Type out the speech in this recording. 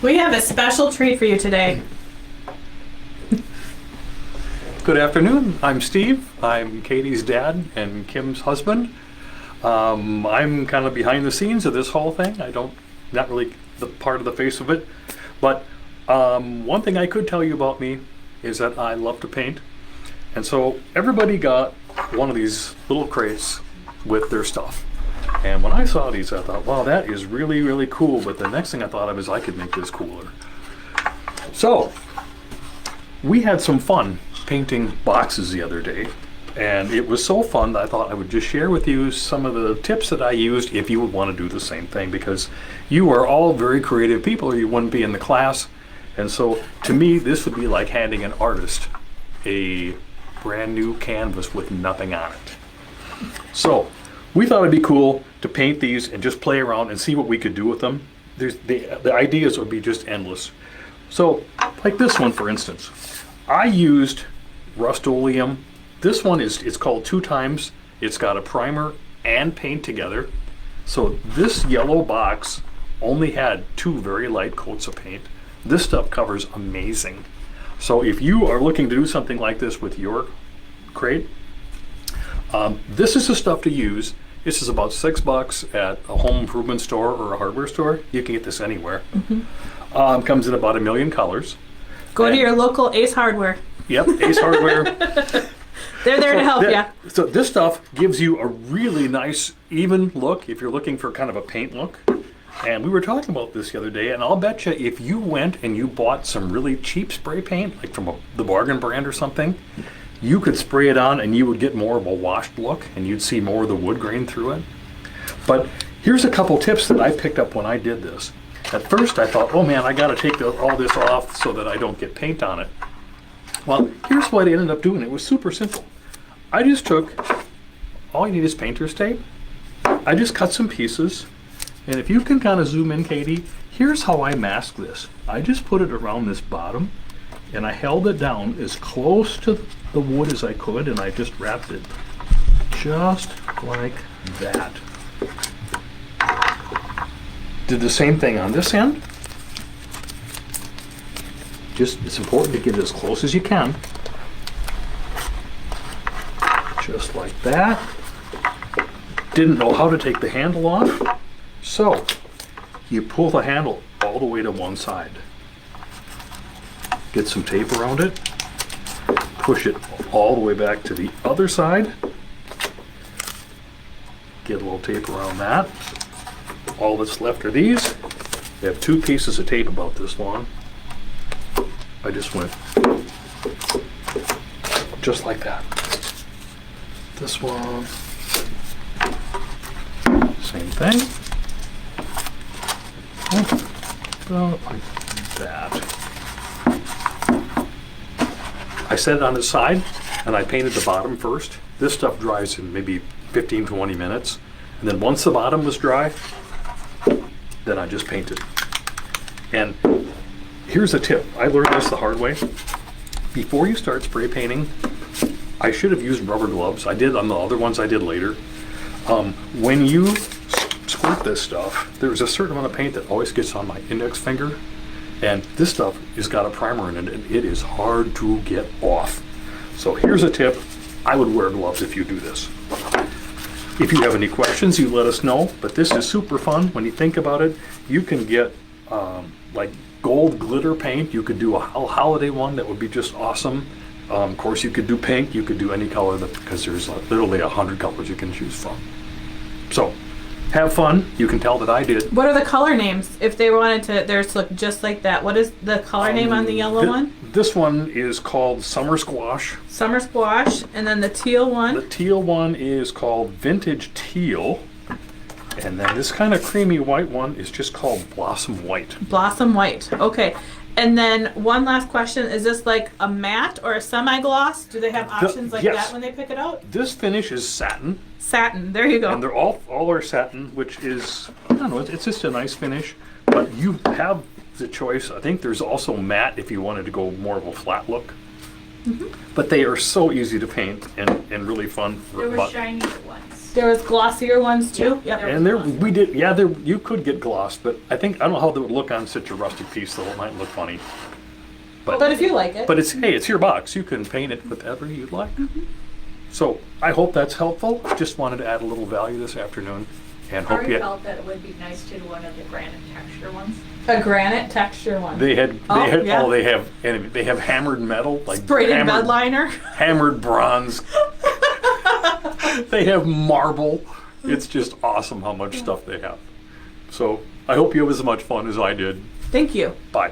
We have a special treat for you today. Good afternoon. I'm Steve. I'm Katie's dad and Kim's husband. I'm kind of behind the scenes of this whole thing. Not really the part of the face of it. But one thing I could tell you about me is that I love to paint. And so everybody got one of these little crates with their stuff. And when I saw these, I thought, wow, that is really, really cool. But the next thing I thought of is I could make this cooler. So we had some fun painting boxes the other day. And it was so fun that I thought I would just share with you some of the tips that I used if you would want to do the same thing, because you are all very creative people or you wouldn't be in the class. And so to me, this would be like handing an artist a brand new canvas with nothing on it. So we thought it'd be cool to paint these and just play around and see what we could do with them. The ideas would be just endless. So like this one, for instance, I used Rust-Oleum. This one it's called 2 times. It's got a primer and paint together. So this yellow box only had 2 very light coats of paint. This stuff covers amazing. So if you are looking to do something like this with your crate, this is the stuff to use. This is about $6 at a home improvement store or a hardware store. You can get this anywhere. Mm-hmm. Comes in about 1 million colors. Go to your local Ace Hardware. Yep, Ace Hardware. They're there to help you. So this stuff gives you a really nice, even look if you're looking for kind of a paint look. And we were talking about this the other day, and I'll bet you if you went and you bought some really cheap spray paint, like from the Bargain brand or something, you could spray it on and you would get more of a washed look and you'd see more of the wood grain through it. But here's a couple tips that I picked up when I did this. At first I thought, oh man, I gotta take all this off so that I don't get paint on it. Well, here's what I ended up doing. It was super simple. I just took, all you need is painter's tape. I just cut some pieces. And if you can kind of zoom in, Katie, here's how I mask this. I just put it around this bottom and I held it down as close to the wood as I could, and I just wrapped it just like that. Did the same thing on this end. It's important to get as close as you can. Just like that. Didn't know how to take the handle off, so you pull the handle all the way to one side. Get some tape around it. Push it all the way back to the other side. Get a little tape around that. All that's left are these. They have 2 pieces of tape about this long. I just went just like that. This one, same thing. About like that. I set it on the side and I painted the bottom first. This stuff dries in maybe 15-20 minutes. And then once the bottom was dry, then I just painted. And here's a tip. I learned this the hard way. Before you start spray painting, I should have used rubber gloves. I did on the other ones I did later. When you squirt this stuff, there's a certain amount of paint that always gets on my index finger. And this stuff has got a primer in it, and it is hard to get off. So here's a tip. I would wear gloves if you do this. If you have any questions, you let us know. But this is super fun. When you think about it, you can get like gold glitter paint. You could do a holiday one that would be just awesome. Of course, you could do pink. You could do any color because there's literally 100 colors you can choose from. So have fun. You can tell that I did. What are the color names? If they wanted to, theirs look just like that. What is the color name on the yellow one? This one is called Summer Squash. Summer Squash. And then the teal one? The teal one is called Vintage Teal. And then this kind of creamy white one is just called Blossom White. Blossom White. Okay. And then one last question. Is this like a matte or a semi-gloss? Do they have options like yes. that when they pick it out? This finish is satin. Satin. There you go. And they're all are satin, which is, I don't know, it's just a nice finish. But you have the choice. I think there's also matte if you wanted to go more of a flat look. But they are so easy to paint and really fun. There were But- shinier ones. There was glossier ones too. Yep. And there, we did, yeah, there, you could get gloss, but I don't know how that would look on such a rustic piece, though. It might look funny. But if you like it. But it's, hey, it's your box. You can paint it whatever you'd like. So I hope that's helpful. Just wanted to add a little value this afternoon and hope Ari you, felt that it would be nice to do one of the granite texture ones. A granite texture one. they had, yeah. they have hammered metal, like Sprayed in bed hammered, liner. hammered bronze. They have marble. It's just awesome how much stuff they have. So I hope you have as much fun as I did. Thank you. Bye.